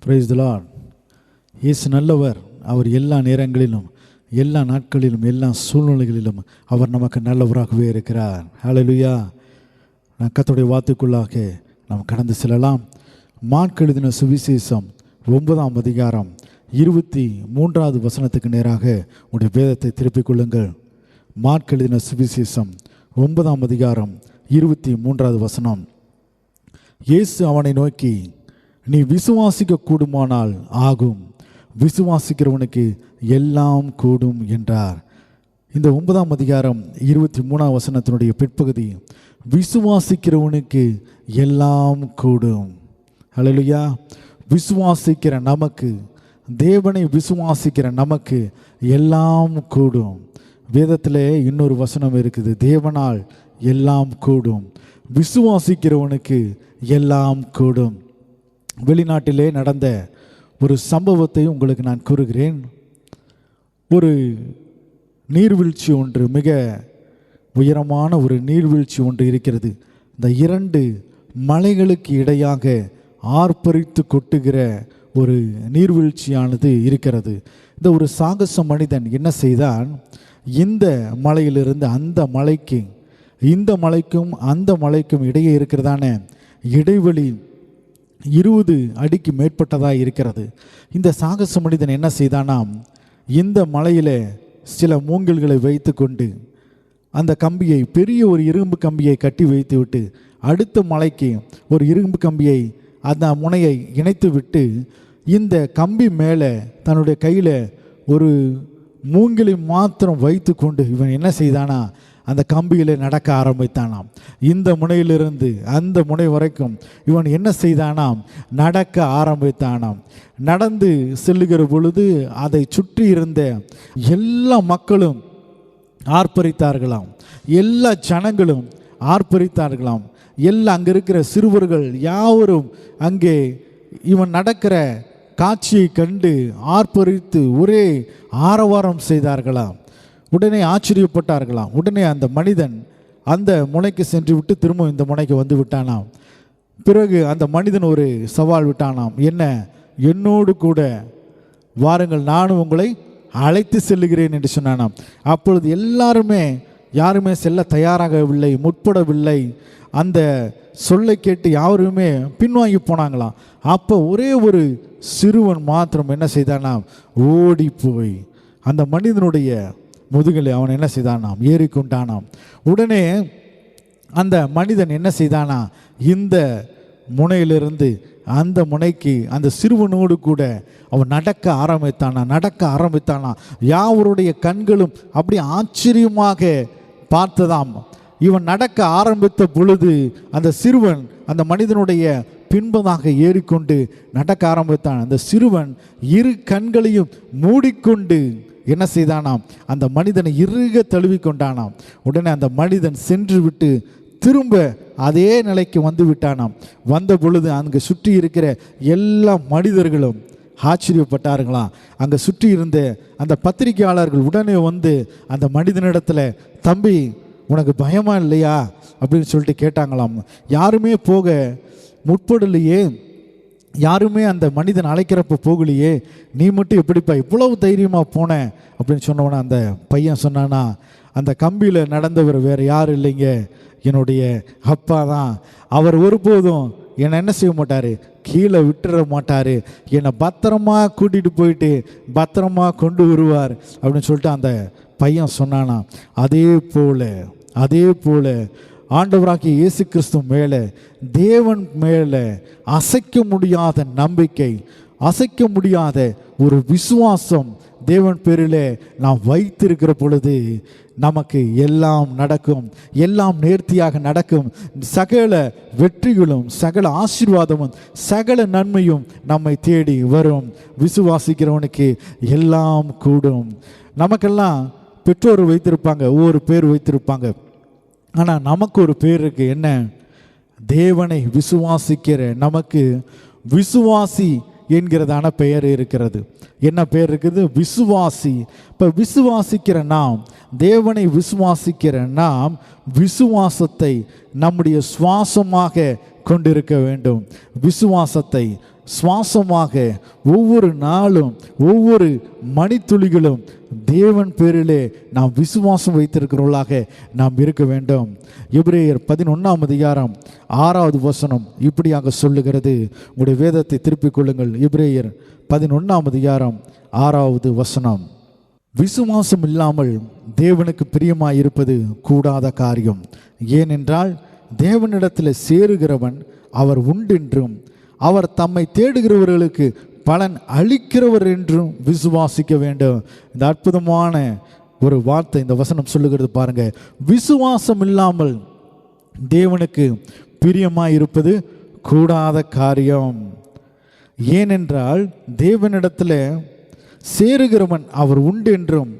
Praise the Lord. இயேசு நல்லவர். அவர் எல்லா நேரங்களிலும், எல்லா நாட்களிலும், எல்லா சூழ்நிலைகளிலும் அவர் நமக்கு நல்லவராகவே இருக்கிறார். ஹல்லேலூயா. நான் கர்த்தருடைய வார்த்தைக்குள்ளாக நாம் கடந்து செல்லலாம். மார்க் எழுதின சுவிசேஷம் 9ஆம் அதிகாரம் 23வது வசனத்துக்கு நேராக உடைய வேதத்தை திருப்பிக் கொள்ளுங்கள். மார்க் எழுதின சுவிசேஷம் 9ஆம் அதிகாரம் 23வது வசனம். இயேசு அவனை நோக்கி, நீ விசுவாசிக்க கூடுமானால் ஆகும், விசுவாசிக்கிறவனுக்கு எல்லாம் கூடும் என்றார். இந்த 9ஆம் அதிகாரம் 23ஆம் வசனத்தினுடைய பிற்பகுதி, விசுவாசிக்கிறவனுக்கு எல்லாம் கூடும். ஹல்லேலூயா. விசுவாசிக்கிற நமக்கு, தேவனை விசுவாசிக்கிற நமக்கு எல்லாம் கூடும். வேதத்தில் இன்னொரு வசனம் இருக்குது, தேவனால் எல்லாம் கூடும், விசுவாசிக்கிறவனுக்கு எல்லாம் கூடும். வெளிநாட்டிலே நடந்த ஒரு சம்பவத்தை உங்களுக்கு நான் கூறுகிறேன். ஒரு நீர்வீழ்ச்சி ஒன்று, மிக உயரமான ஒரு நீர்வீழ்ச்சி ஒன்று இருக்கிறது. இந்த இரண்டு மலைகளுக்கு இடையாக ஆர்ப்பரித்து கொட்டுகிற ஒரு நீர்வீழ்ச்சியானது இருக்கிறது. இந்த ஒரு சாகச மனிதன் என்ன செய்தான், இந்த மலையிலிருந்து அந்த மலைக்கு, இந்த மலைக்கும் அந்த மலைக்கும் இடையே இருக்கிறதான இடைவெளி 20 அடிக்கு மேற்பட்டதாக இருக்கிறது. இந்த சாகச மனிதன் என்ன செய்தானாம், இந்த மலையில் சில மூங்கில்களை வைத்து கொண்டு அந்த கம்பியை, பெரிய ஒரு இரும்பு கம்பியை கட்டி வைத்து விட்டு, அடுத்த மலைக்கு ஒரு இரும்பு கம்பியை, அந்த முனையை இணைத்து விட்டு, இந்த கம்பி மேலே தன்னுடைய கையில் ஒரு மூங்கிலை மாத்திரம் வைத்து கொண்டு இவன் என்ன செய்தானா, அந்த கம்பியில் நடக்க ஆரம்பித்தானாம். இந்த முனையிலிருந்து அந்த முனை வரைக்கும் இவன் என்ன செய்தானாம், நடக்க ஆரம்பித்தானாம். நடந்து செல்லுகிற பொழுது அதை சுற்றி இருந்த எல்லா மக்களும் ஆர்ப்பரித்தார்களாம், எல்லா ஜனங்களும் ஆர்ப்பரித்தார்களாம். எல்லா அங்கே இருக்கிற சிறுவர்கள் யாவரும் அங்கே இவன் நடக்கிற காட்சியை கண்டு ஆர்ப்பரித்து ஒரே ஆரவாரம் செய்தார்களாம். உடனே ஆச்சரியப்பட்டார்களாம். உடனே அந்த மனிதன் அந்த முனைக்கு சென்று விட்டு திரும்ப இந்த முனைக்கு வந்து விட்டானாம். பிறகு அந்த மனிதன் ஒரு சவால் விட்டானாம், என்ன, என்னோடு கூட வாருங்கள், நானும் உங்களை அழைத்து செல்லுகிறேன் என்று சொன்னானாம். அப்பொழுது யாருமே செல்ல தயாராகவில்லை, முற்படவில்லை. அந்த சொல்லை கேட்டு யாருமே பின்வாங்கி போனாங்களாம். அப்போ ஒரே ஒரு சிறுவன் மாத்திரம் என்ன செய்தானாம், ஓடி போய் அந்த மனிதனுடைய முதுகில் அவன் என்ன செய்தானாம், ஏறிக்கொண்டானாம். உடனே அந்த மனிதன் என்ன செய்தானா, இந்த முனையிலிருந்து அந்த முனைக்கு அந்த சிறுவனோடு கூட அவன் நடக்க ஆரம்பித்தானா. யாவருடைய கண்களும் அப்படி ஆச்சரியமாக பார்த்ததாம். இவன் நடக்க ஆரம்பித்த பொழுது அந்த சிறுவன் அந்த மனிதனுடைய பின்பதாக ஏறிக்கொண்டு நடக்க ஆரம்பித்தான். அந்த சிறுவன் இரு கண்களையும் மூடிக்கொண்டு என்ன செய்தானாம், அந்த மனிதனை இறுக தழுவி கொண்டானாம். உடனே அந்த மனிதன் சென்று விட்டு திரும்ப அதே நிலைக்கு வந்து விட்டானாம். வந்த பொழுது அங்கே சுற்றி இருக்கிற எல்லா மனிதர்களும் ஆச்சரியப்பட்டார்களாம். அங்கே சுற்றி இருந்த அந்த பத்திரிகையாளர்கள் உடனே வந்து அந்த மனிதனிடத்தில், தம்பி உனக்கு பயமா இல்லையா அப்படின்னு சொல்லிட்டு கேட்டாங்களாம். யாருமே போக முற்படலையே, யாருமே அந்த மனிதன் அழைக்கிறப்ப போகலையே, நீ மட்டும் எப்படிப்பா இவ்வளவு தைரியமாக போன அப்படின்னு சொன்னவன அந்த பையன் சொன்னானா, அந்த கம்பியில் நடந்தவர் வேறு யாரும் இல்லைங்க, என்னுடைய அப்பா தான். அவர் ஒருபோதும் என்னை என்ன செய்ய மாட்டார், கீழே விட்டுற மாட்டார், என்னை பத்திரமா கூட்டிகிட்டு போயிட்டு பத்திரமா கொண்டு வருவார் அப்படின்னு சொல்லிட்டு அந்த பையன் சொன்னானா. அதே போல ஆண்டவராகிய இயேசு கிறிஸ்து மேலே, தேவன் மேலே அசைக்க முடியாத நம்பிக்கை, அசைக்க முடியாத ஒரு விசுவாசம் தேவன் பேரில் நாம் வைத்திருக்கிற பொழுது நமக்கு எல்லாம் நடக்கும், எல்லாம் நேர்த்தியாக நடக்கும். சகல வெற்றிகளும், சகல ஆசீர்வாதமும், சகல நன்மையும் நம்மை தேடி வரும். விசுவாசிக்கிறவனுக்கு எல்லாம் கூடும். நமக்கெல்லாம் பெற்றோர் வைத்திருப்பாங்க, ஒவ்வொரு பேர் வைத்திருப்பாங்க. ஆனால் நமக்கு ஒரு பேர் இருக்கு, என்ன, தேவனை விசுவாசிக்கிற நமக்கு விசுவாசி என்கிறதான பெயர் இருக்கிறது. என்ன பெயர் இருக்குது, விசுவாசி. இப்போ விசுவாசிக்கிற நாம், தேவனை விசுவாசிக்கிற நாம் விசுவாசத்தை நம்முடைய சுவாசமாக கொண்டிருக்க வேண்டும். விசுவாசத்தை சுவாசமாக ஒவ்வொரு நாளும் ஒவ்வொரு மணித்துளிகளும் தேவன் பேரிலே நாம் விசுவாசம் வைத்திருக்கிறவர்களாக நாம் இருக்க வேண்டும். எபிரேயர் 11:6 இப்படியாக சொல்லுகிறது. உங்களுடைய வேதத்தை திருப்பிக் கொள்ளுங்கள். எபிரேயர் 11:6 விசுவாசம் இல்லாமல் தேவனுக்கு பிரியமாய் இருப்பது கூடாத காரியம். ஏனென்றால் தேவனிடத்தில் சேருகிறவன் அவர் உண்டென்றும் அவர் தம்மை தேடுகிறவர்களுக்கு பலன் அளிக்கிறவர் என்றும் விசுவாசிக்க வேண்டும். இந்த அற்புதமான ஒரு வார்த்தை இந்த வசனம் சொல்லுகிறது பாருங்க. விசுவாசம் இல்லாமல் தேவனுக்கு பிரியமாய் இருப்பது கூடாத காரியம். ஏனென்றால் தேவனிடத்தில் சேருகிறவன் அவர் உண்டு என்றும்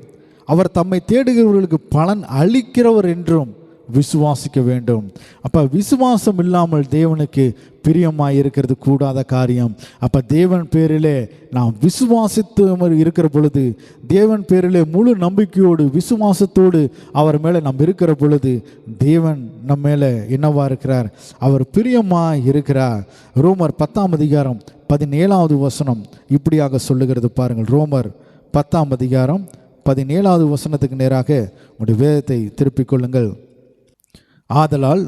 அவர் தம்மை தேடுகிறவர்களுக்கு பலன் அளிக்கிறவர் என்றும் விசுவாசிக்க வேண்டும். அப்போ விசுவாசம் இல்லாமல் தேவனுக்கு பிரியமாய் இருக்கிறது கூடாத காரியம். அப்போ தேவன் பேரிலே நாம் விசுவாசித்து இருக்கிற பொழுது, தேவன் பேரிலே முழு நம்பிக்கையோடு விசுவாசத்தோடு அவர் மேலே நாம் இருக்கிற பொழுது தேவன் நம்ம மேலே என்னவா இருக்கிறார்? அவர் பிரியமாய் இருக்கிறார். ரோமர் 10:17 இப்படியாக சொல்லுகிறது பாருங்கள். ரோமர் 10:17 நேராக உங்களுடைய வேதத்தை திருப்பிக் கொள்ளுங்கள். ஆதலால்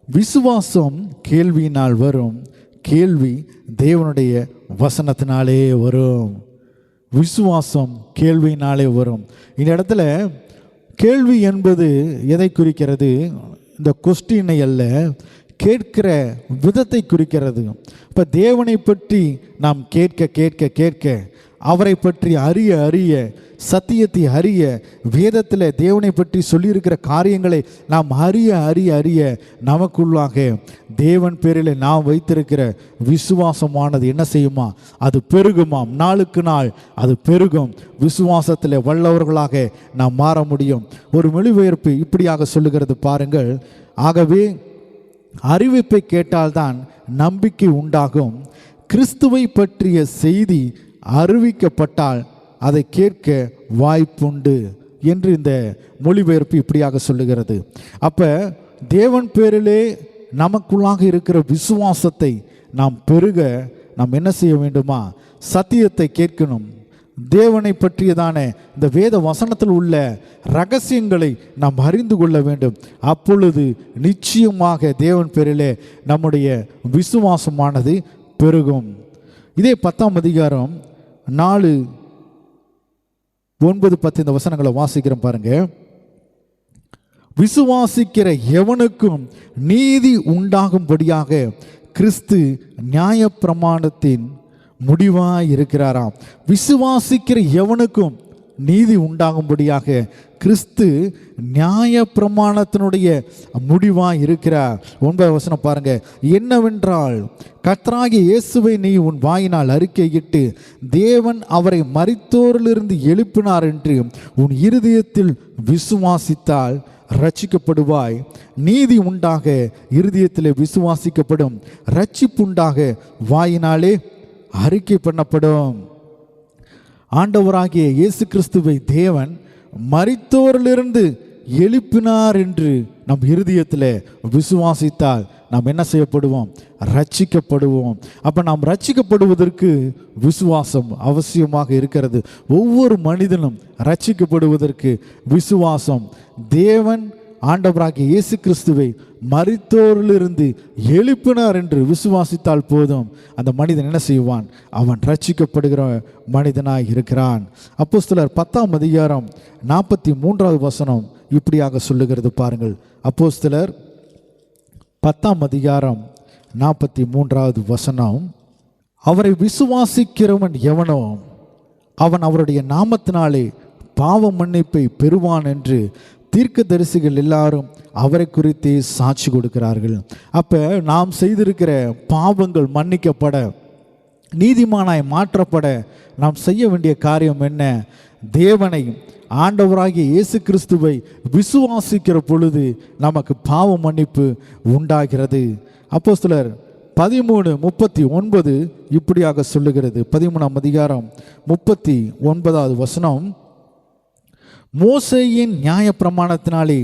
விசுவாசம் கேள்வியினால் வரும், கேள்வி தேவனுடைய வசனத்தினாலே வரும். விசுவாசம் கேள்வியினாலே வரும். இந்த இடத்துல கேள்வி என்பது எதை குறிக்கிறது? இந்த கொஸ்டினை அல்ல, கேட்கிற விதத்தை குறிக்கிறது. இப்போ தேவனை பற்றி நாம் கேட்க கேட்க கேட்க, அவரை பற்றி அறிய அறிய, சத்தியத்தை அறிய, வேதத்தில் தேவனை பற்றி சொல்லியிருக்கிற காரியங்களை நாம் அறிய அறிய அறிய நமக்குள்ளாக தேவன் பேரில் நாம் வைத்திருக்கிற விசுவாசமானது என்ன செய்யுமா? அது பெருகுமாம். நாளுக்கு நாள் அது பெருகும். விசுவாசத்தில் வல்லவர்களாக நாம் மாற முடியும். ஒரு மொழிபெயர்ப்பு இப்படியாக சொல்லுகிறது பாருங்கள். ஆகவே அறிவிப்பை கேட்டால்தான் நம்பிக்கை உண்டாகும். கிறிஸ்துவை பற்றிய செய்தி அறிவிக்கப்பட்டால் அதை கேட்க வாய்ப்புண்டு என்று இந்த மொழிபெயர்ப்பு இப்படியாக சொல்லுகிறது. அப்போ தேவன் பேரிலே நமக்குள்ளாக இருக்கிற விசுவாசத்தை நாம் பெருக நாம் என்ன செய்ய வேண்டுமா? சத்தியத்தை கேட்கணும். தேவனை பற்றியதான இந்த வேத வசனத்தில் உள்ள ரகசியங்களை நாம் அறிந்து கொள்ள வேண்டும். அப்பொழுது நிச்சயமாக தேவன் பேரிலே நம்முடைய விசுவாசமானது பெருகும். இதே 10:4, 9, 10 இந்த வசனங்களை வாசிக்கிறோம் பாருங்க. விசுவாசிக்கிற எவனுக்கும் நீதி உண்டாகும்படியாக கிறிஸ்து நியாயப்பிரமாணத்தின் முடிவாய் இருக்கிறாராம். விசுவாசிக்கிற எவனுக்கும் நீதி உண்டாகும்படியாக கிறிஸ்து நியாயப்பிரமாணத்தினுடைய முடிவாய் இருக்கிறார். 9 பாருங்க. என்னவென்றால் கர்த்தராகிய இயேசுவை நீ உன் வாயினால் அறிக்கையிட்டு தேவன் அவரை மரித்தோரிலிருந்து எழுப்பினார் என்று உன் இருதயத்தில் விசுவாசித்தால் ரட்சிக்கப்படுவாய். நீதி உண்டாக இருதயத்திலே விசுவாசிக்கப்படும், ரட்சிப்புண்டாக வாயினாலே அறிக்கை பண்ணப்படும். ஆண்டவராகிய இயேசு கிறிஸ்துவை தேவன் மரித்தோரிலிருந்து எழுப்பினார் என்று நம் இருதயத்தில் விசுவாசித்தால் நாம் என்ன செய்யப்படுவோம்? ரட்சிக்கப்படுவோம். அப்போ நாம் ரட்சிக்கப்படுவதற்கு விசுவாசம் அவசியமாக இருக்கிறது. ஒவ்வொரு மனிதனும் ரட்சிக்கப்படுவதற்கு விசுவாசம். தேவன் ஆண்டவராகிய இயேசு கிறிஸ்துவை மரித்தோரிலிருந்து எழுப்பினார் என்று விசுவாசித்தால் போதும், அந்த மனிதன் என்ன செய்வான்? அவன் ரட்சிக்கப்படுகிற மனிதனாய் இருக்கிறான். அப்போஸ்தலர் 10:43 இப்படியாக சொல்லுகிறது பாருங்கள். அப்போஸ்தலர் 10:43 அவரை விசுவாசிக்கிறவன் எவனோ அவன் அவருடைய நாமத்தினாலே பாவ மன்னிப்பை பெறுவான் என்று தீர்க்கதரிசிகள் எல்லாரும் அவரை குறித்து சாட்சி கொடுக்கிறார்கள். அப்போ நாம் செய்திருக்கிற பாவங்கள் மன்னிக்கப்பட, நீதிமானாய் மாற்றப்பட நாம் செய்ய வேண்டிய காரியம் என்ன? தேவனை, ஆண்டவராகிய இயேசு கிறிஸ்துவை விசுவாசிக்கிற பொழுது நமக்கு பாவ மன்னிப்பு உண்டாகிறது. அப்போஸ்தலர் 13:39 இப்படியாக சொல்லுகிறது. 13:39 மோசேயின் நியாயப்பிரமாணத்தினாலே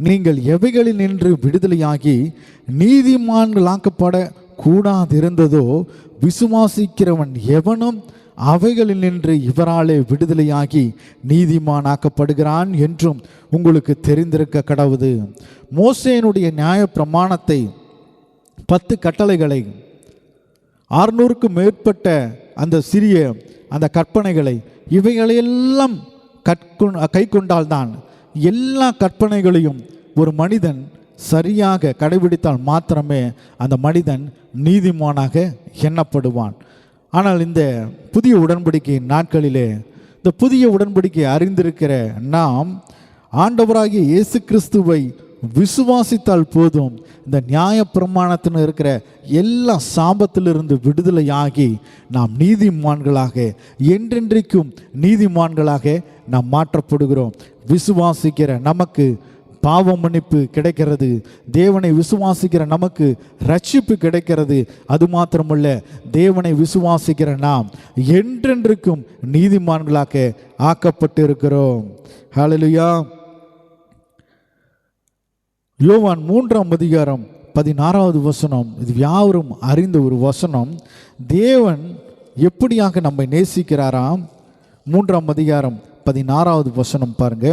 நீங்கள் எவைகளில் நின்று விடுதலையாகி நீதிமான்களாக்கப்பட கூடாதிருந்ததோ, விசுவாசிக்கிறவன் எவனும் அவைகளில் நின்று இவராலே விடுதலையாகி நீதிமானாக்கப்படுகிறான் என்றும் உங்களுக்கு தெரிந்திருக்க கடவுது. மோசேயினுடைய நியாய பிரமாணத்தை 10 கட்டளைகளை 600க்கும் மேற்பட்ட அந்த சிறிய அந்த கற்பனைகளை இவைகளையெல்லாம் கை கொண்டால்தான் எல்லா கற்பனைகளையும் ஒரு மனிதன் சரியாக கடைபிடித்தால் மாத்திரமே அந்த மனிதன் நீதிமானாக எண்ணப்படுவான். ஆனால் இந்த புதிய உடன்படிக்கை நாட்களிலே இந்த புதிய உடன்படிக்கை அறிந்திருக்கிற நாம் ஆண்டவராகிய இயேசு கிறிஸ்துவை விசுவாசித்தால் போதும், இந்த நியாய பிரமாணத்தில் இருக்கிற எல்லா சாபத்திலிருந்து விடுதலையாகி நாம் நீதிமான்களாக, என்றென்றைக்கும் நீதிமான்களாக நாம் மாற்றப்படுகிறோம். விசுவாசிக்கிற நமக்கு பாவ மன்னிப்பு கிடைக்கிறது, தேவனை விசுவாசிக்கிற நமக்கு ரட்சிப்பு கிடைக்கிறது. அது மாத்திரமல்ல, தேவனை விசுவாசிக்கிற நாம் என்றென்றைக்கும் நீதிமான்களாக ஆக்கப்பட்டு இருக்கிறோம். ஹல்லேலூயா. யோவான் 3ஆம் அதிகாரம் 16வது வசனம், இது யாவரும் அறிந்த ஒரு வசனம். தேவன் எப்படியாக நம்மை நேசிக்கிறாராம்? 3ஆம் அதிகாரம் 16வது வசனம் பாருங்க.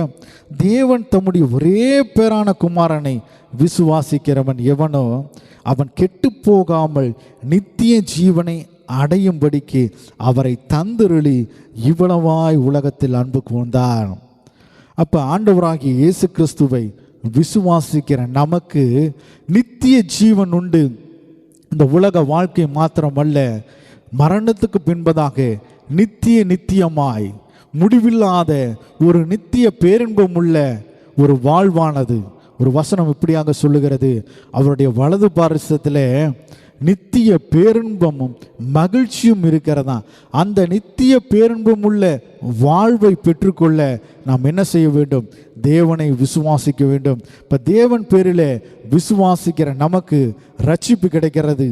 தேவன் தம்முடைய ஒரே பேரான குமாரனை விசுவாசிக்கிறவன் எவனோ அவன் கெட்டு போகாமல் நித்திய ஜீவனை அடையும்படிக்கு அவரை தந்தருளி இவ்வளவாய் உலகத்தில் அன்பு கூர்ந்தார். அப்போ ஆண்டவராகிய இயேசு கிறிஸ்துவை விசுவாசிக்கிற நமக்கு நித்திய ஜீவன் உண்டு. இந்த உலக வாழ்க்கை மாத்திரமல்ல, மரணத்துக்கு பின்பதாக நித்தியமாய் முடிவில்லாத ஒரு நித்திய பேரின்பம் உள்ள ஒரு வாழ்வானது. ஒரு வசனம் இப்படியாக சொல்லுகிறது, அவருடைய வலது பாரிசத்தில் நித்திய பேரின்பமும் மகிழ்ச்சியும் இருக்கிறதா. அந்த நித்திய பேரின்பம் உள்ள வாழ்வை பெற்றுக்கொள்ள நாம் என்ன செய்ய வேண்டும்? தேவனை விசுவாசிக்க வேண்டும். இப்போ தேவன் பேரில் விசுவாசிக்கிற நமக்கு ரட்சிப்பு கிடைக்கிறது,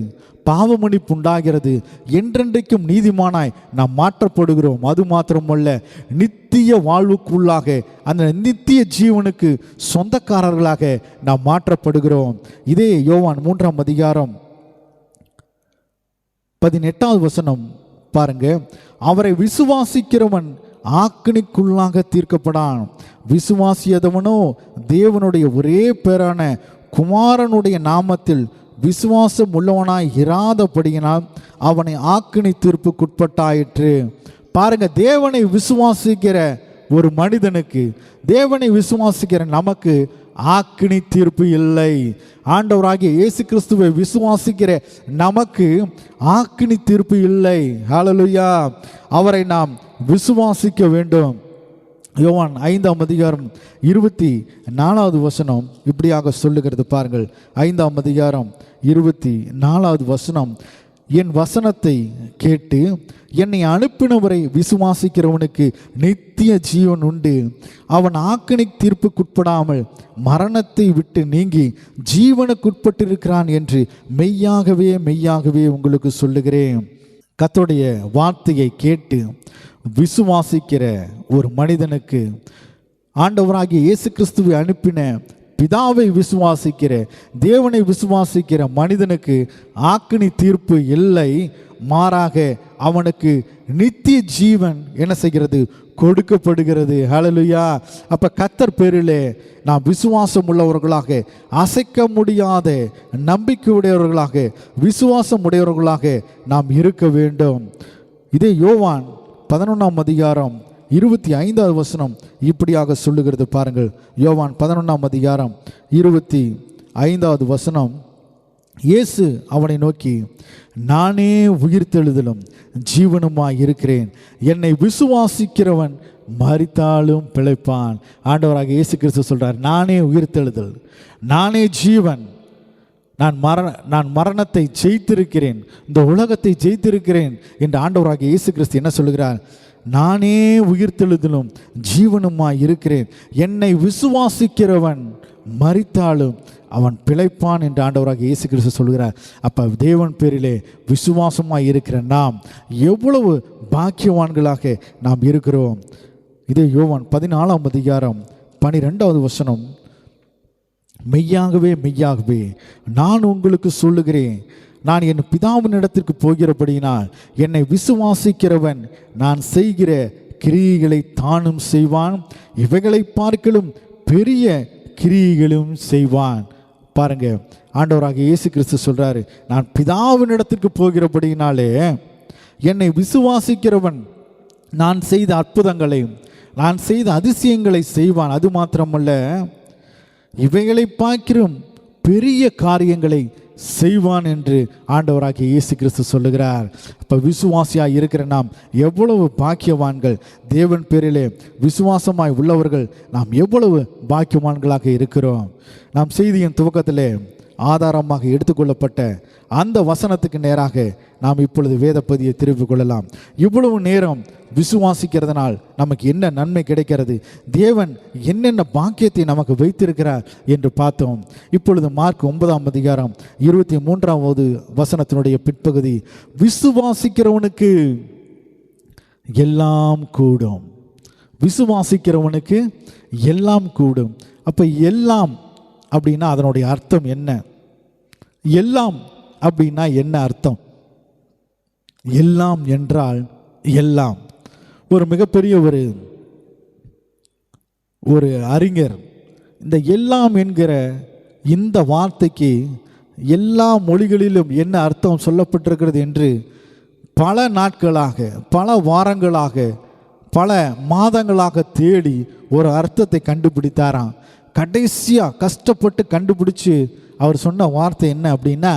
பாவ மன்னிப்பு உண்டாகிறது, என்றென்றைக்கும் நீதிமானாய் நாம் மாற்றப்படுகிறோம். அது மாத்திரமல்ல, நித்திய வாழ்வுக்குள்ளாக அந்த நித்திய ஜீவனுக்கு சொந்தக்காரர்களாக நாம் மாற்றப்படுகிறோம். இதே யோவான் 3ஆம் அதிகாரம் 18வது வசனம் பாருங்க. அவரை விசுவாசிக்கிறவன் ஆக்கினிக்குள்ளாக தீர்க்கப்படான். விசுவாசியதவனோ தேவனுடைய ஒரே பேரான குமாரனுடைய நாமத்தில் விசுவாசம் உள்ளவனாய் இராதபடியினால் அவனை ஆக்கினி தீர்ப்புக்குட்பட்டாயிற்று. பாருங்க, தேவனை விசுவாசிக்கிற ஒரு மனிதனுக்கு, தேவனை விசுவாசிக்கிற நமக்கு ஆக்கினி தீர்ப்பு இல்லை. ஆண்டவராகிய இயேசு கிறிஸ்துவை விசுவாசிக்கிற நமக்கு ஆக்கினி தீர்ப்பு இல்லை. ஹல்லேலூயா. அவரை நாம் விசுவாசிக்க வேண்டும். யோவான் 5ஆம் அதிகாரம் 24வது வசனம் இப்படியாக சொல்லுகிறது பாருங்கள். 5ஆம் அதிகாரம் 24வது வசனம், என் வசனத்தை கேட்டு என்னை அனுப்பினவரை விசுவாசிக்கிறவனுக்கு நித்திய ஜீவன் உண்டு. அவன் ஆக்கினி தீர்ப்புக்குட்படாமல் மரணத்தை விட்டு நீங்கி ஜீவனுக்குட்பட்டிருக்கிறான் என்று மெய்யாகவே உங்களுக்கு சொல்லுகிறேன். கர்த்தருடைய வார்த்தையை கேட்டு விசுவாசிக்கிற ஒரு மனிதனுக்கு, ஆண்டவராகிய இயேசு கிறிஸ்துவை அனுப்பின பிதாவை விசுவாசிக்கிற, தேவனை விசுவாசிக்கிற மனிதனுக்கு ஆக்கினி தீர்ப்பு இல்லை. மாறாக அவனுக்கு நித்திய ஜீவன் என்ன செய்கிறது? கொடுக்கப்படுகிறது. ஹல்லேலூயா. அப்போ கர்த்தர் பேரிலே நாம் விசுவாசம் உள்ளவர்களாக, அசைக்க முடியாத நம்பிக்கை உடையவர்களாக, விசுவாசம் உடையவர்களாக நாம் இருக்க வேண்டும். இதே யோவான் 11ஆம் அதிகாரம் 25வது வசனம் இப்படியாக சொல்லுகிறது பாருங்கள். யோவான் 11ஆம் அதிகாரம் 25வது வசனம், இயேசு அவனை நோக்கி, நானே உயிர்த்தெழுதலும் ஜீவனுமாய் இருக்கிறேன். என்னை விசுவாசிக்கிறவன் மரித்தாலும் பிழைப்பான். ஆண்டவராக இயேசு கிறிஸ்து சொல்றார், நானே உயிர்த்தெழுதல், நானே ஜீவன், நான் மரணத்தை ஜெயித்திருக்கிறேன், இந்த உலகத்தை ஜெயித்திருக்கிறேன் என்று ஆண்டவராக இயேசு கிறிஸ்து என்ன சொல்லுகிறார்? நானே உயிர்த்தெழுதலும் ஜீவனுமாய் இருக்கிறேன். என்னை விசுவாசிக்கிறவன் மரித்தாலும் அவன் பிழைப்பான் என்று ஆண்டவராக இயேசு கிறிஸ்து சொல்கிறார். அப்போ தேவன் பேரிலே விசுவாசமாய் இருக்கிற நாம் எவ்வளவு பாக்கியவான்களாக நாம் இருக்கிறோம். இதே யோவான் 14ஆம் அதிகாரம் 12வது வசனம், மெய்யாகவே நான் உங்களுக்கு சொல்லுகிறேன், நான் என் பிதாவின் இடத்திற்கு போகிறபடியினால் என்னை விசுவாசிக்கிறவன் நான் செய்கிற கிரியைகளை தானும் செய்வான், இவைகளை பார்க்கலும் பெரிய கிரியைகளும் செய்வான். பாருங்க, ஆண்டவராகிய இயேசு கிறிஸ்து சொல்றாரு, நான் பிதாவின் இடத்திற்கு போகிறபடியினாலே என்னை விசுவாசிக்கிறவன் நான் செய்த அற்புதங்களையும் நான் செய்த அதிசயங்களை செய்வான். அது மாத்திரமல்ல, இவைகளை பார்க்கிறோம் பெரிய காரியங்களை செய்வான் என்று ஆண்டவராகிய இயேசு கிறிஸ்து சொல்லுகிறார். அப்போ விசுவாசியாக இருக்கிற நாம் எவ்வளவு பாக்கியவான்கள்! தேவன் பேரிலே விசுவாசமாய் உள்ளவர்கள் நாம் எவ்வளவு பாக்கியவான்களாக இருக்கிறோம்! நாம் செய்தியின் துவக்கத்திலே ஆதாரமாக எடுத்துக்கொள்ளப்பட்ட அந்த வசனத்துக்கு நேராக நாம் இப்பொழுது வேத பகுதியை திருப்பிக் கொள்ளலாம். இவ்வளவு நேரம் விசுவாசிக்கிறதுனால் நமக்கு என்ன நன்மை கிடைக்கிறது, தேவன் என்னென்ன பாக்கியத்தை நமக்கு வைத்திருக்கிறார் என்று பார்த்தோம். இப்பொழுது மார்க் 9ஆம் அதிகாரம் 23ஆவது வசனத்தினுடைய பிற்பகுதி, விசுவாசிக்கிறவனுக்கு எல்லாம் கூடும். விசுவாசிக்கிறவனுக்கு எல்லாம் கூடும். அப்போ எல்லாம் அப்படின்னா அதனுடைய அர்த்தம் என்ன? எல்லாம் அப்படின்னா என்ன அர்த்தம்? எல்லாம் என்றால் எல்லாம். ஒரு மிகப்பெரிய ஒரு அறிஞர் இந்த எல்லாம் என்கிற இந்த வார்த்தைக்கு எல்லா மொழிகளிலும் என்ன அர்த்தம் சொல்லப்பட்டிருக்கிறது என்று பல நாட்களாக, பல வாரங்களாக, பல மாதங்களாக தேடி ஒரு அர்த்தத்தை கண்டுபிடித்தாராம். கடைசியாக கஷ்டப்பட்டு கண்டுபிடிச்சு அவர் சொன்ன வார்த்தை என்ன அப்படின்னா,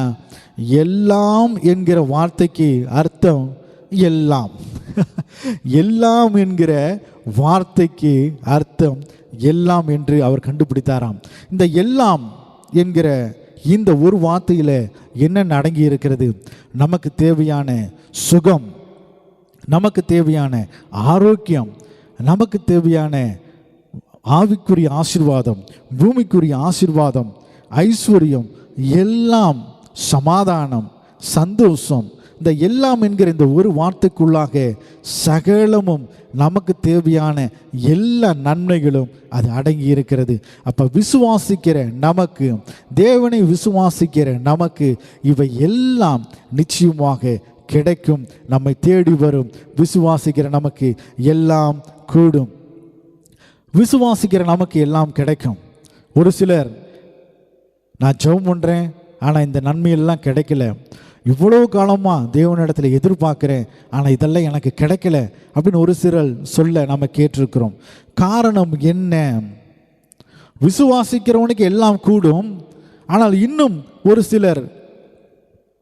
எல்லாம் என்கிற வார்த்தைக்கு அர்த்தம் எல்லாம். எல்லாம் என்கிற வார்த்தைக்கு அர்த்தம் எல்லாம் என்று அவர் கண்டுபிடித்தாராம். இந்த எல்லாம் என்கிற இந்த ஒரு வார்த்தையில் என்னென்ன அடங்கி இருக்கிறது? நமக்கு தேவையான சுகம், நமக்கு தேவையான ஆரோக்கியம், நமக்கு தேவையான ஆவிக்குரிய ஆசீர்வாதம், பூமிக்குரிய ஆசீர்வாதம், ஐஸ்வர்யம், எல்லாம், சமாதானம், சந்தோஷம், இந்த எல்லாம் என்கிற இந்த ஒரு வார்த்தைக்குள்ளாக சகலமும் நமக்கு தேவையான எல்லா நன்மைகளும் அது அடங்கி இருக்கிறது. அப்போ விசுவாசிக்கிற நமக்கு, தேவனை விசுவாசிக்கிற நமக்கு இவை எல்லாம் நிச்சயமாக கிடைக்கும். நம்மை தேடி வரும். விசுவாசிக்கிற நமக்கு எல்லாம் கூடும். விசுவாசிக்கிற நமக்கு எல்லாம் கிடைக்கும். ஒரு சிலர், நான் ஜெபம் பண்ணுறேன் ஆனால் இந்த நன்மையெல்லாம் கிடைக்கல, இவ்வளோ காலமாக தேவனிடத்தில் எதிர்பார்க்குறேன் ஆனால் இதெல்லாம் எனக்கு கிடைக்கல அப்படின்னு ஒரு சிலர் சொல்ல நம்ம கேட்டிருக்கிறோம். காரணம் என்ன? விசுவாசிக்கிறவனுக்கு எல்லாம் கூடும், ஆனால் இன்னும் ஒரு சிலர்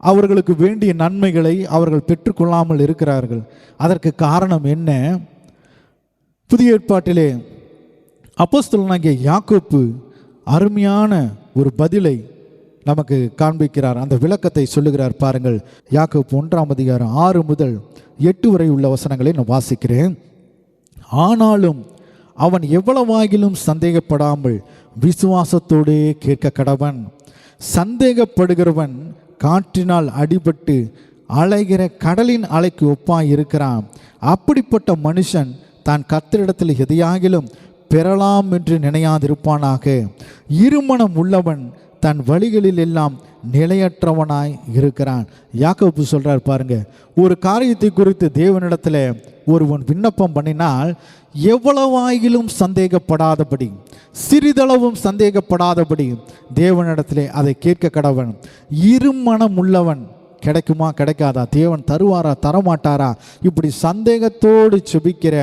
அவர்களுக்கு வேண்டிய நன்மைகளை அவர்கள் பெற்றுக்கொள்ளாமல் இருக்கிறார்கள். அதற்கு காரணம் என்ன? புதிய ஏற்பாட்டிலே அப்போஸ்தலனாகிய யாக்கோப்பு அருமையான ஒரு பதிலை நமக்கு காண்பிக்கிறார். அந்த விளக்கத்தை சொல்லுகிறார். பாருங்கள், யாக்கோப்பு 1ஆம் அதிகாரம் 6 முதல் 8 வரை உள்ள வசனங்களை நான் வாசிக்கிறேன். ஆனாலும் அவன் எவ்வளவாகிலும் சந்தேகப்படாமல் விசுவாசத்தோடே கேட்க கடவன். சந்தேகப்படுகிறவன் காற்றினால் அடிபட்டு அலைகிற கடலின் அலைக்கு ஒப்பாய் இருக்கிறான். அப்படிப்பட்ட மனுஷன் தான் கர்த்தரிடத்தில் எதையாகிலும் பெறலாம் என்று நினையாதிருப்பானாக. இருமனம் உள்ளவன் தன் வழிகளில் எல்லாம் நிலையற்றவனாய் இருக்கிறான். யாக்கோப்பு சொல்றார் பாருங்க, ஒரு காரியத்தை குறித்து தேவனிடத்தில் ஒருவன் விண்ணப்பம் பண்ணினால் எவ்வளவாயிலும் சந்தேகப்படாதபடி, சிறிதளவும் சந்தேகப்படாதபடி தேவனிடத்திலே அதை கேட்க கடவன். இருமனம் உள்ளவன் கிடைக்குமா கிடைக்காதா, தேவன் தருவாரா தரமாட்டாரா, இப்படி சந்தேகத்தோடு செபிக்கிற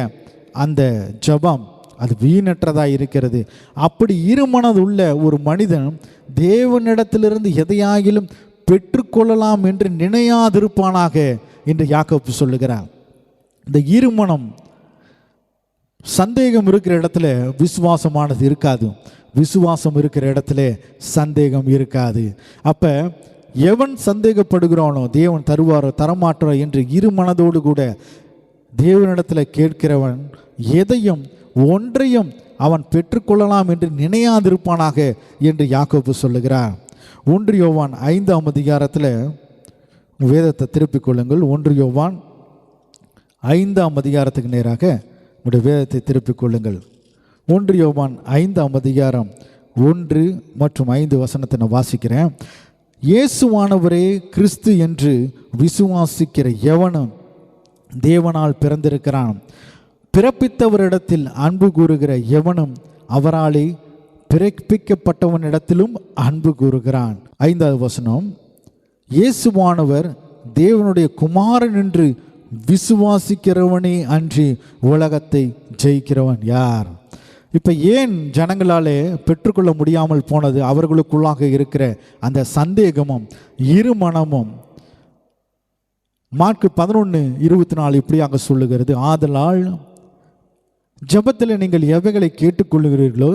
அந்த ஜபம் அது வீணற்றதாக இருக்கிறது. அப்படி இருமனது உள்ள ஒரு மனிதன் தேவனிடத்திலிருந்து எதையாகிலும் பெற்றுக்கொள்ளலாம் என்று நினையாதிருப்பானாக என்று யாக்கோப்பு சொல்லுகிறார். இந்த இருமனம், சந்தேகம் இருக்கிற இடத்துல விசுவாசமானது இருக்காது, விசுவாசம் இருக்கிற இடத்துல சந்தேகம் இருக்காது. அப்போ எவன் சந்தேகப்படுகிறானோ தேவன் தருவாரோ தரமாட்டாரோ என்று இருமனதோடு கூட தேவனிடத்தில் கேட்கிறவன் எதையும் ஒன்றையும் அவன் பெற்றுக்கொள்ளலாம் என்று நினையாதிருப்பானாக என்று யாக்கோப்பு சொல்லுகிறார். 1 யோவான் 5ஆம் அதிகாரத்தில் வேதத்தை திருப்பிக் கொள்ளுங்கள். 1 யோவான் 5ஆம் அதிகாரத்துக்கு நேராக உங்களுடைய வேதத்தை திருப்பிக் கொள்ளுங்கள். 1 யோவான் 5ஆம் அதிகாரம் 1 மற்றும் 5 வசனத்தை நான் வாசிக்கிறேன். இயேசுவானவரே கிறிஸ்து என்று விசுவாசிக்கிற எவனும் தேவனால் பிறந்திருக்கிறான். பிறப்பித்தவரிடத்தில் அன்பு கூறுகிற எவனும் அவராலே பிறப்பிக்கப்பட்டவனிடத்திலும் அன்பு கூறுகிறான். 5வது வசனம், இயேசுவானவர் தேவனுடைய குமாரன் என்று விசுவாசிக்கிறவனே அன்றி உலகத்தை ஜெயிக்கிறவன் யார்? இப்போ ஏன் ஜனங்களாலே பெற்றுக்கொள்ள முடியாமல் போனது? அவர்களுக்குள்ளாக இருக்கிற அந்த சந்தேகமும் இருமனமும். மார்க்கு 11:24 இப்படியாக சொல்லுகிறது, ஆதலால் ஜெபத்தில் நீங்கள் எவைகளை கேட்டுக்கொள்ளுகிறீர்களோ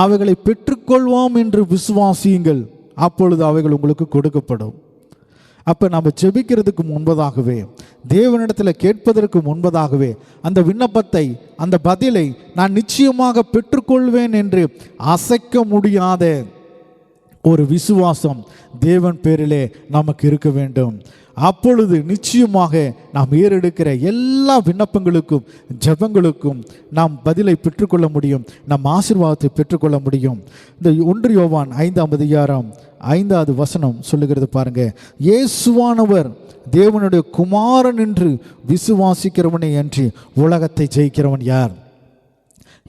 அவைகளை பெற்றுக்கொள்வோம் என்று விசுவாசியுங்கள், அப்பொழுது அவைகள் உங்களுக்கு கொடுக்கப்படும். அப்போ நம்ம ஜெபிக்கிறதுக்கு முன்பதாகவே, தேவனிடத்தில் கேட்பதற்கு முன்பதாகவே அந்த விண்ணப்பத்தை, அந்த பதிலை நான் நிச்சயமாக பெற்றுக்கொள்வேன் என்று அசைக்க முடியாத ஒரு விசுவாசம் தேவன் பேரிலே நமக்கு இருக்க வேண்டும். அப்பொழுது நிச்சயமாக நாம் ஏறெடுக்கிற எல்லா விண்ணப்பங்களுக்கும் ஜெபங்களுக்கும் நாம் பதிலை பெற்றுக்கொள்ள முடியும், நம் ஆசீர்வாதத்தை பெற்றுக்கொள்ள முடியும். இந்த 1 யோவான் 5வது வசனம் சொல்லுகிறது பாருங்க, இயேசுவானவர் தேவனுடைய குமாரன் என்று விசுவாசிக்கிறவனே அன்றி உலகத்தை ஜெயிக்கிறவன் யார்?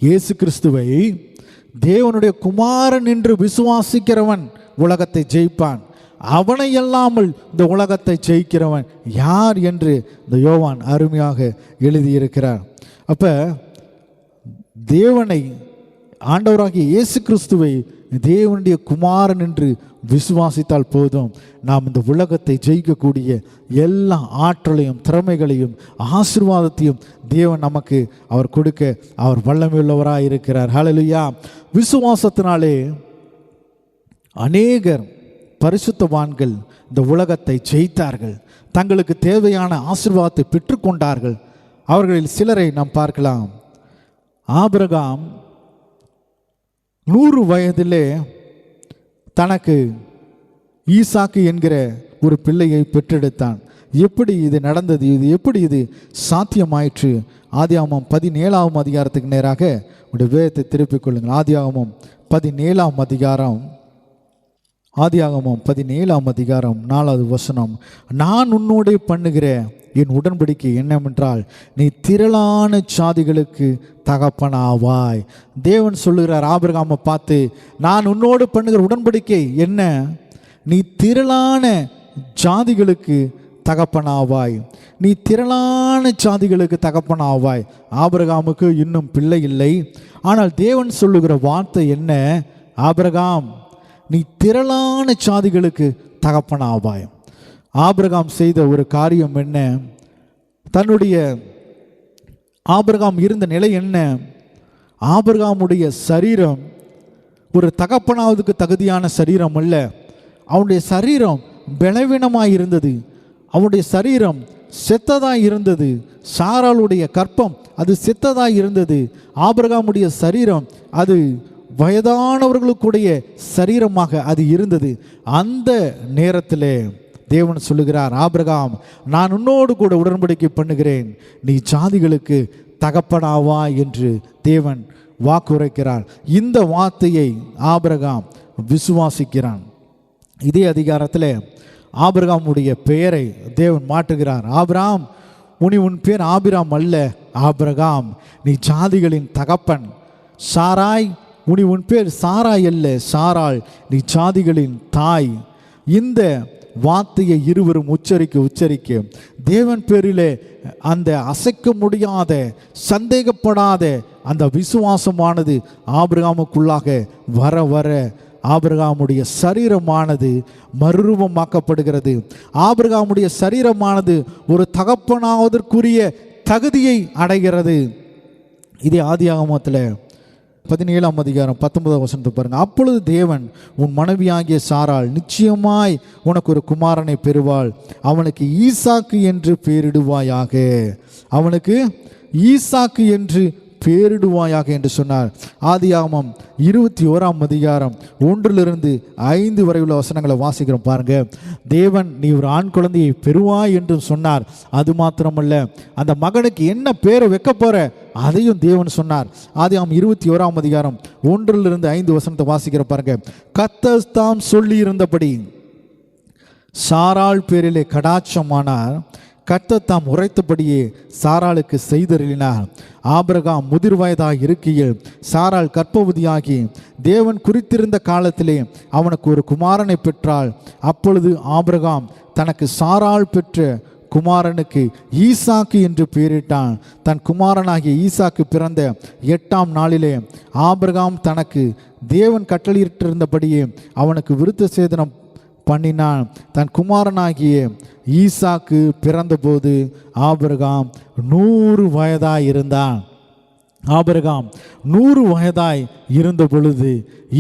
இயேசு கிறிஸ்துவை தேவனுடைய குமாரன் என்று விசுவாசிக்கிறவன் உலகத்தை ஜெயிப்பான், அவனை அல்லாமல் இந்த உலகத்தை ஜெயிக்கிறவன் யார் என்று இந்த யோவான் அருமையாக எழுதியிருக்கிறார். அப்ப தேவனை, ஆண்டவராகிய இயேசு கிறிஸ்துவை தேவனுடைய குமாரன் என்று விசுவாசித்தால் போதும், நாம் இந்த உலகத்தை ஜெயிக்கக்கூடிய எல்லா ஆற்றலையும் திறமைகளையும் ஆசீர்வாதத்தையும் தேவன் நமக்கு அவர் கொடுக்க அவர் வல்லமையுள்ளவராக இருக்கிறார். ஹல்லேலூயா. விசுவாசத்தினாலே அநேகர் பரிசுத்தவான்கள் இந்த உலகத்தை ஜெயித்தார்கள், தங்களுக்கு தேவையான ஆசீர்வாதத்தை பெற்றுக்கொண்டார்கள். அவர்களில் சிலரை நாம் பார்க்கலாம். ஆபிரகாம் 100 வயதிலே தனக்கு ஈசாக்கு என்கிற ஒரு பிள்ளையை பெற்றெடுத்தான். எப்படி இது நடந்தது? எப்படி இது சாத்தியமாயிற்று? ஆதியாகமம் 17ஆம் அதிகாரத்துக்கு நேராக உடைய வேதத்தை திருப்பிக் கொள்ளுங்கள். ஆதியாகமம் 17ஆம் அதிகாரம் 4வது வசனம், நான் உன்னோடே பண்ணுகிற என் உடன்படிக்கை என்னவென்றால் நீ திரளான சாதிகளுக்கு தகப்பனாவாய். தேவன் சொல்லுகிறார் ஆபிரகாமை பார்த்து, நான் உன்னோடு பண்ணுகிற உடன்படிக்கை என்ன? நீ திரளான ஜாதிகளுக்கு தகப்பனாவாய். நீ திரளான ஜாதிகளுக்கு தகப்பனாவாய். ஆபிரகாமுக்கு இன்னும் பிள்ளை இல்லை. ஆனால் தேவன் சொல்லுகிற வார்த்தை என்ன? ஆபிரகாம், நீ திரளான ஜாதிகளுக்கு தகப்பனாவாய். ஆபிரகாம் செய்த ஒரு காரியம் என்ன? ஆபிரகாம் இருந்த நிலை என்ன? ஆபிரகாமுடைய சரீரம் ஒரு தகப்பனாவதுக்கு தகுதியான சரீரம் அல்ல. அவனுடைய சரீரம் பலவீனமாய் இருந்தது. அவனுடைய சரீரம் செத்ததாய் இருந்தது. சாராளுடைய கற்பம் அது செத்ததாய் இருந்தது. ஆபிரகாமுடைய சரீரம் அது வயதானவர்களுக்குடைய சரீரமாக அது இருந்தது. அந்த நேரத்திலே தேவன் சொல்லுகிறார், ஆபிரகாம், நான் உன்னோடு கூட உடன்படிக்கை பண்ணுகிறேன், நீ ஜாதிகளுக்கு தகப்பனாவா என்று தேவன் வாக்குரைக்கிறார். இந்த வார்த்தையை ஆபிரகாம் விசுவாசிக்கிறான். இதே அதிகாரத்தில் ஆபிரகாமுடைய பெயரை தேவன் மாற்றுகிறார். ஆபிரகாம், உன் பேர் ஆபிராம் அல்ல, ஆபிரகாம், நீ ஜாதிகளின் தகப்பன். சாராய், உன் பேர் சாராய் அல்ல, சாராள், நீ ஜாதிகளின் தாய். இந்த வார்த்தையை இருவரும் உச்சரிக்க தேவன் பேரிலே அந்த அசைக்க முடியாத, சந்தேகப்படாத அந்த விசுவாசமானது ஆபிரகாமுக்குள்ளாக வர வர ஆபிரகாமுடைய சரீரமானது மறுரூபமாக்கப்படுகிறது. ஆபிரகாமுடைய சரீரமானது ஒரு தகப்பனாவதற்குரிய தகுதியை அடைகிறது. இதே ஆதியாகமத்தில் 17ஆம் அதிகாரம் 19ஆம் வசனத்தை பாருங்க. அப்பொழுது தேவன், உன் மனைவியாகிய சாராள் நிச்சயமாய் உனக்கு ஒரு குமாரனை பெறுவாள், அவனுக்கு ஈசாக்கு என்று பெயரிடுவாயாக, அவனுக்கு ஈசாக்கு என்று பேரிடுவாயாக என்று சொன்னார். ஆதியாகமம் 21ஆம் அதிகாரம் 1-5 வரை உள்ள வசனங்களை வாசிக்கிறோம் பாருங்க. தேவன், நீ ஒரு ஆண் குழந்தையை பெறுவாய் என்று சொன்னார். அது மாத்திரமல்ல, அந்த மகனுக்கு என்ன பேரை வைக்க போற அதையும் தேவன் சொன்னார். ஆதியாகமம் 21ஆம் அதிகாரம் 1-5 வசனத்தை வாசிக்கிற பாருங்க. கர்த்தர் தாம் சொல்லி இருந்தபடி சாராள் பேரிலே கடாட்சமானார். கர்த்தர் தாம் உரைத்தபடியே சாராளுக்கு செய்தருளினார். ஆபிரகாம் முதிர் வயதாக இருக்கையில் சாராள் கர்ப்பவதியாகி தேவன் குறித்திருந்த காலத்திலே அவனுக்கு ஒரு குமாரனை பெற்றாள். அப்பொழுது ஆபிரகாம் தனக்கு சாராள் பெற்ற குமாரனுக்கு ஈசாக்கு என்று பெயரிட்டான். தன் குமாரனாகிய ஈசாக்கு பிறந்த 8ஆம் நாளிலே ஆபிரகாம் தனக்கு தேவன் கட்டளையிட்டிருந்தபடியே அவனுக்கு விருத்த சேதனம் பண்ணினான். தன் குமாரனாகிய ஈசாக்கு பிறந்தபோது ஆபிரகாம் 100 வயதாய் இருந்தான். ஆபிரகாம் 100 வயதாய் இருந்த பொழுது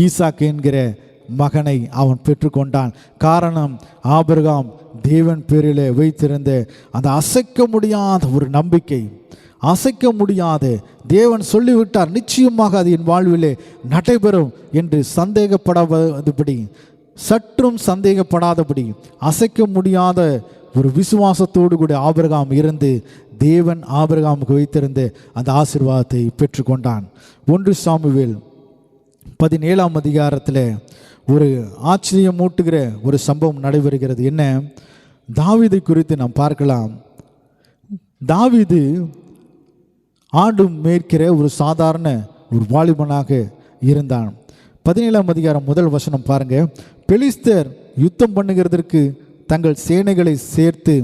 ஈசாக்கு என்கிற மகனை அவன் பெற்றுக்கொண்டான். காரணம், ஆபிரகாம் தேவன் பேரிலே வைத்திருந்த அந்த அசைக்க முடியாத ஒரு நம்பிக்கை. அசைக்க முடியாத, தேவன் சொல்லிவிட்டார் நிச்சயமாக அது என் வாழ்விலே நடைபெறும் என்று சந்தேகப்படாதபடி, சற்றும் சந்தேகப்படாதபடி அசைக்க முடியாத ஒரு விசுவாசத்தோடு கூட ஆபிரகாம் இருந்து தேவன் ஆபிரகாமுக்கு வைத்திருந்த அந்த ஆசீர்வாதத்தை பெற்றுக்கொண்டான். 1 சாமுவேல் 17ஆம் அதிகாரத்தில் ஒரு ஆச்சரியமூட்டுகிற ஒரு சம்பவம் நடைபெறுகிறது. என்ன? தாவீதை குறித்து நாம் பார்க்கலாம். தாவீது ஆடு மேய்க்கிற ஒரு சாதாரண ஒரு வாலிபனாக இருந்தான். 17ஆம் அதிகாரம் 1 வசனம் பாருங்க. பெலிஸ்தர் யுத்தம் பண்ணுகிறதற்கு தங்கள் சேனைகளை சேர்த்து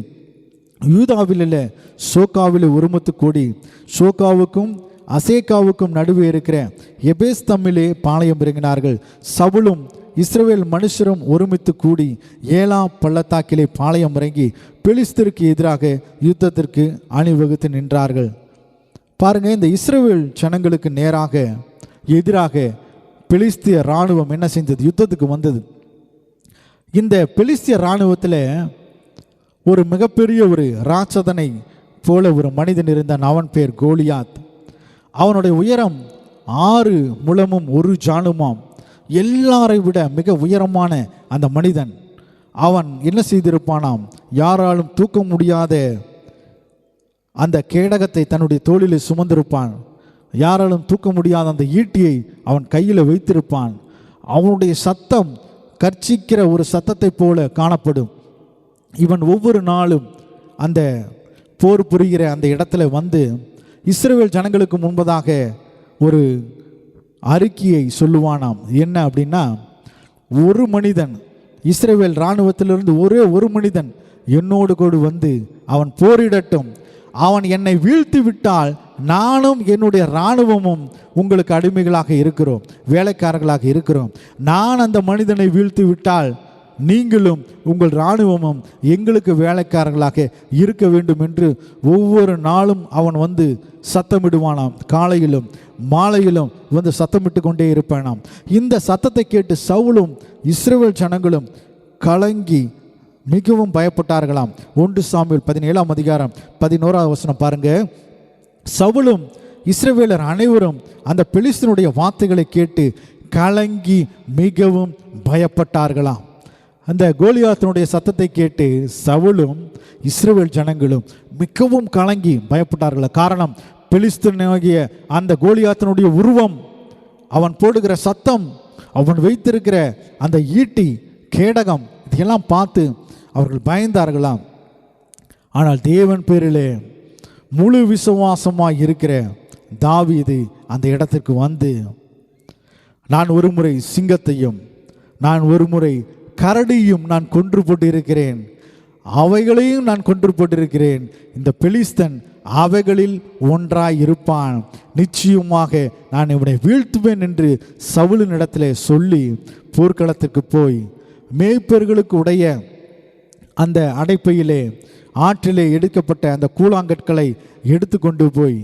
யூதாவில் உள்ள சோக்காவில் ஒருமித்து கூடி சோக்காவுக்கும் அசேக்காவுக்கும் நடுவே இருக்கிற எபேஸ் தம்மிலே பாளையம் இறங்கினார்கள். சவுலும் இஸ்ரவேல் மனுஷரும் ஒருமித்து கூடி ஏலா பள்ளத்தாக்கிலே பாளையம் இறங்கி பெலிஸ்தருக்கு எதிராக யுத்தத்திற்கு அணிவகுத்து நின்றார்கள். பாருங்க, இந்த இஸ்ரவேல் ஜனங்களுக்கு நேராக எதிராக பெலிஸ்திய இராணுவம் என்ன செஞ்சது? யுத்தத்துக்கு வந்தது. இந்த பெலிஸ்திய இராணுவத்தில் ஒரு மிகப்பெரிய ஒரு ராட்சதனை போல ஒரு மனிதன் இருந்தான். அவன் பேர் கோலியாத். அவனுடைய உயரம் 6 முழமும் 1 ஜானுமாம். எல்லாரை விட மிக உயரமான அந்த மனிதன். அவன் என்ன செய்திருப்பானாம்? யாராலும் தூக்க முடியாத அந்த கேடகத்தை தன்னுடைய தோளில் சுமந்திருப்பான். யாராலும் தூக்க முடியாத அந்த ஈட்டியை அவன் கையில் வைத்திருப்பான். அவனுடைய சத்தம் கர்ச்சிக்கிற ஒரு சத்தத்தை போல காணப்படும். இவன் ஒவ்வொரு நாளும் அந்த போர் புரிகிற அந்த இடத்துல வந்து இஸ்ரவேல் ஜனங்களுக்கு முன்பதாக ஒரு அறிக்கையை சொல்லுவானாம். என்ன அப்படின்னா, ஒரு மனிதன், இஸ்ரவேல் இராணுவத்திலிருந்து ஒரே ஒரு மனிதன் என்னோடு கூட வந்து அவன் போரிடட்டும். அவன் என்னை வீழ்த்தி விட்டால் நானும் என்னுடைய இராணுவமும் உங்களுக்கு அடிமைகளாக இருக்கிறோம், வேலைக்காரர்களாக இருக்கிறோம். நான் அந்த மனிதனை வீழ்த்தி விட்டால் நீங்களும் உங்கள் இராணுவமும் எங்களுக்கு வேலைக்காரர்களாக இருக்க வேண்டும் என்று ஒவ்வொரு நாளும் அவன் வந்து சத்தமிடுவானாம். காலையிலும் மாலையிலும் வந்து சத்தமிட்டு கொண்டே இருப்பானாம். இந்த சத்தத்தை கேட்டு சவுலும் இஸ்ரவேல் ஜனங்களும் கலங்கி மிகவும் பயப்பட்டார்களாம். 1 சாமுவேல் 17ஆம் அதிகாரம் 11ஆவது வசனம் பாருங்க. சவுலும் இஸ்ரவேலர் அனைவரும் அந்த பெலிஸ்தனுடைய வார்த்தைகளை கேட்டு கலங்கி மிகவும் பயப்பட்டார்களாம். அந்த கோலியாத்தினுடைய சத்தத்தை கேட்டு சவுலும் இஸ்ரவேல் ஜனங்களும் மிகவும் கலங்கி பயப்பட்டார்கள். காரணம், பெலிஸ்தனாகிய அந்த கோலியாத்தினுடைய உருவம், அவன் போடுகிற சத்தம், அவன் வைத்திருக்கிற அந்த ஈட்டி, கேடகம், இதையெல்லாம் பார்த்து அவர்கள் பயந்தார்களாம். ஆனால் தேவன் பேரிலே முழு விசுவாசமாக இருக்கிற தாவீது அந்த இடத்திற்கு வந்து, நான் ஒரு முறை சிங்கத்தையும் நான் ஒரு முறை கரடியும் நான் கொன்று போட்டிருக்கிறேன், அவைகளையும் நான் கொன்று போட்டிருக்கிறேன். இந்த பெலிஸ்தன் அவைகளில் ஒன்றாய் இருப்பான், நிச்சயமாக நான் இவனை வீழ்த்துவேன் என்று சவுலின் இடத்திலே சொல்லி போர்க்களத்திற்கு போய் மேய்ப்பர்களுக்கு உடைய அந்த அடைப்பையிலே ஆற்றிலே எடுக்கப்பட்ட அந்த கூழாங்கற்களை எடுத்து கொண்டு போய்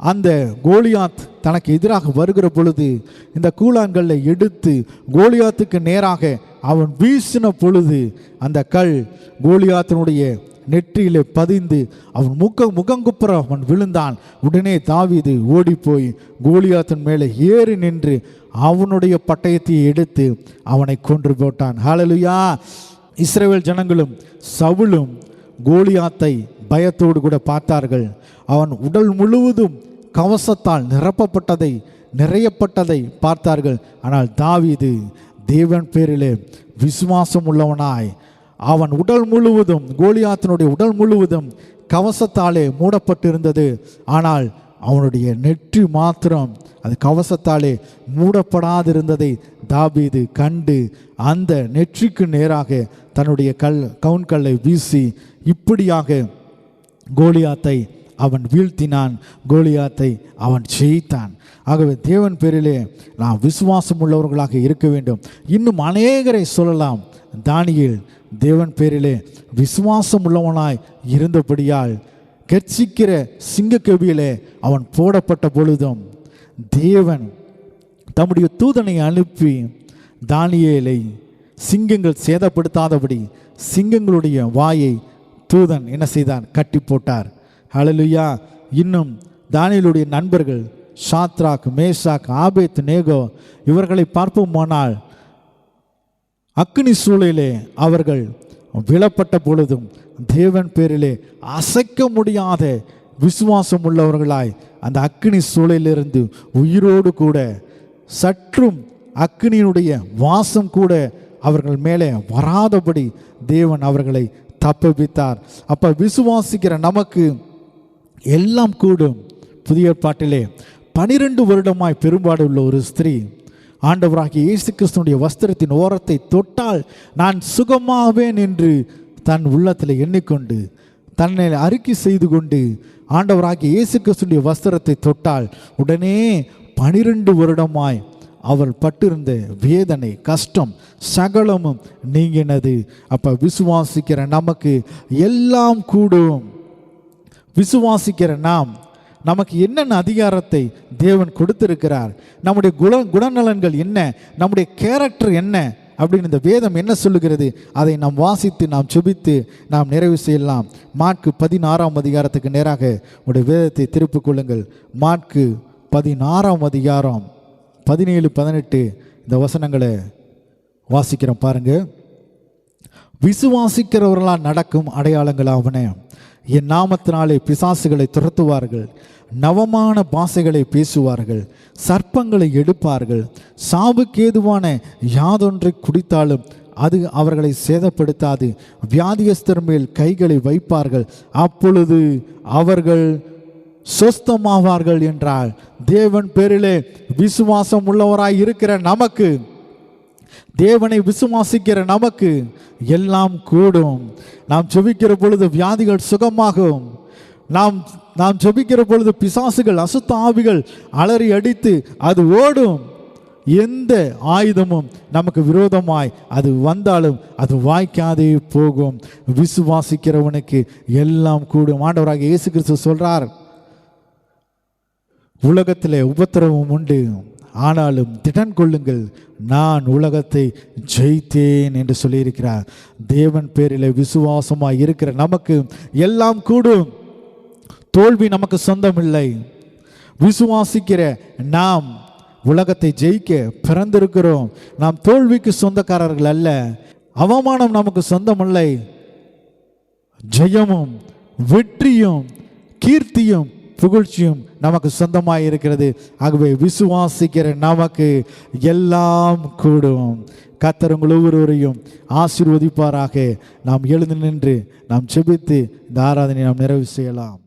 அந்த கோலியாத் தனக்கு எதிராக வருகிற பொழுது இந்த கூழாங்கல்லை எடுத்து கோலியாத்துக்கு நேராக அவன் வீசின பொழுது அந்த கல் கோலியாத்தினுடைய நெற்றியிலே பதிந்து அவன் முகங்குப்புற அவன் விழுந்தான். உடனே தாவீது ஓடி போய் கோலியாத்தின் மேலே ஏறி நின்று அவனுடைய பட்டயத்தை எடுத்து அவனை கொன்று போட்டான். ஹல்லேலூயா! இஸ்ரவேல் ஜனங்களும் சவுலும் கோலியாத்தை பயத்தோடு கூட பார்த்தார்கள். அவன் உடல் முழுவதும் கவசத்தால் நிறையப்பட்டதை பார்த்தார்கள். ஆனால் தாவீது தேவன் பேரிலே விசுவாசம் உள்ளவனாய் அவன் உடல் முழுவதும், கோலியாத்தினுடைய உடல் முழுவதும் கவசத்தாலே மூடப்பட்டிருந்தது. ஆனால் அவனுடைய நெற்றி மாத்திரம் அது கவசத்தாலே மூடப்படாதிருந்ததை தாவீது கண்டு அந்த நெற்றிக்கு நேராக தன்னுடைய கவுன்கல்லை வீசி இப்படியாக கோலியாத்தை அவன் வீழ்த்தினான், கோலியாத்தை அவன் ஜெயித்தான். ஆகவே தேவன் பேரிலே நாம் விசுவாசம் உள்ளவர்களாக இருக்க வேண்டும். இன்னும் அநேகரை சொல்லலாம். தானியேல் தேவன் பேரிலே விசுவாசம் உள்ளவனாய் இருந்தபடியால் கர்ச்சிக்கிற சிங்கக்கவியிலே அவன் போடப்பட்ட பொழுதும் தேவன் தம்முடைய தூதனை அனுப்பி தானியேலை சிங்கங்கள் சேதப்படுத்தாதபடி சிங்கங்களுடைய வாயை தூதன் என்ன செய்தான்? கட்டி போட்டார். ஹல்லேலூயா. இன்னும் தானியேலுடைய நண்பர்கள் சாத்ராக், மேஷாக், ஆபேத் நேகோ இவர்களை பார்ப்போமானால் அக்கினி சூளையிலே அவர்கள் விழப்பட்ட பொழுதும் தேவன் பேரிலே அசைக்க முடியாத விசுவாசம் உள்ளவர்களாய் அந்த அக்கினி சூளையிலிருந்து உயிரோடு கூட சற்றும் அக்கினியினுடைய வாசம் கூட அவர்கள் மேலே வராதபடி தேவன் அவர்களை தப்புவித்தார். அப்ப விசுவாசிக்கிற நமக்கு எல்லாம் கூடும். புதிய ஏற்பாட்டிலே 12 வருடமாய் பெரும்பாடு உள்ள ஒரு ஸ்திரீ ஆண்டவராகிய இயேசு கிறிஸ்துவினுடைய வஸ்திரத்தின் ஓரத்தை தொட்டால் நான் சுகமாவேன் என்று தன் உள்ளத்தில் எண்ணிக்கொண்டு தன்னை அறிக்கை செய்து கொண்டு ஆண்டவராகிய இயேசு கிறிஸ்துவினுடைய வஸ்திரத்தை தொட்டால் உடனே 12 வருடமாய் அவள் பட்டிருந்த வேதனை, கஷ்டம் சகலமும் நீங்கினது. அப்ப விசுவாசிக்கிற நமக்கு எல்லாம் கூடும். விசுவாசிக்கிற நாம் நமக்கு என்னென்ன அதிகாரத்தை தேவன் கொடுத்திருக்கிறார், நம்முடைய குணநலன்கள் என்ன, நம்முடைய கேரக்டர் என்ன அப்படின்னு இந்த வேதம் என்ன சொல்லுகிறது, அதை நாம் வாசித்து நாம் செபித்து நாம் நிறைவு செய்யலாம். மாற்கு 16ஆம் அதிகாரத்துக்கு நேராக உடைய வேதத்தை திருப்பிக் கொள்ளுங்கள். மாற்கு 16ஆம் அதிகாரம் 17-18 இந்த வசனங்களை வாசிக்கிறோம் பாருங்க. விசுவாசிக்கிறவர்களால் நடக்கும் அடையாளங்களாவன, என் நாமத்தினாலே பிசாசுகளை துரத்துவார்கள், நவமான பாஷைகளை பேசுவார்கள், சர்ப்பங்களை எடுப்பார்கள், சாவுக்கேதுவான யாதொன்றை குடித்தாலும் அது அவர்களை சேதப்படுத்தாது, வியாதியஸ்தர் மேல் கைகளை வைப்பார்கள், அப்பொழுது அவர்கள் சொஸ்தமாவார்கள் என்றால் தேவன் பேரிலே விசுவாசம் உள்ளவராய் இருக்கிற நமக்கு, தேவனை விசுவாசிக்கிற நமக்கு எல்லாம் கூடும். நாம் ஜெபிக்கிற பொழுது வியாதிகள் சுகமாகும். நாம் ஜெபிக்கிற பொழுது பிசாசுகள், அசுத்த ஆவிகள் அலறி அடித்து அது ஓடும். எந்த ஆயுதமும் நமக்கு விரோதமாய் அது வந்தாலும் அது வாய்க்காதே போகும். விசுவாசிக்கிறவனுக்கு எல்லாம் கூடும். ஆண்டவராகிய இயேசு கிறிஸ்து சொல்றார், உலகத்திலே உபத்திரவம் உண்டு, ஆனாலும் திடன் கொள்ளுங்கள், நான் உலகத்தை ஜெயித்தேன் என்று சொல்லியிருக்கிறார். தேவன் பேரில் விசுவாசமாய் இருக்கிற நமக்கு எல்லாம் கூடும். தோல்வி நமக்கு சொந்தமில்லை. விசுவாசிக்கிற நாம் உலகத்தை ஜெயிக்க பிறந்திருக்கிறோம். நாம் தோல்விக்கு சொந்தக்காரர்கள் அல்ல. அவமானம் நமக்கு சொந்தமில்லை. ஜெயமும் வெற்றியும் கீர்த்தியும் புகழ்ச்சியும் நமக்கு சொந்தமாய் இருக்கிறது. ஆகவே விசுவாசிக்கிற நமக்கு எல்லாம் கூடும். கர்த்தர் உங்கள் ஒவ்வொருவரையும் ஆசீர்வதிப்பாராக. நாம் எழுந்து நின்று நாம் செபித்து இந்த ஆராதனை நாம் நிறைவு செய்யலாம்.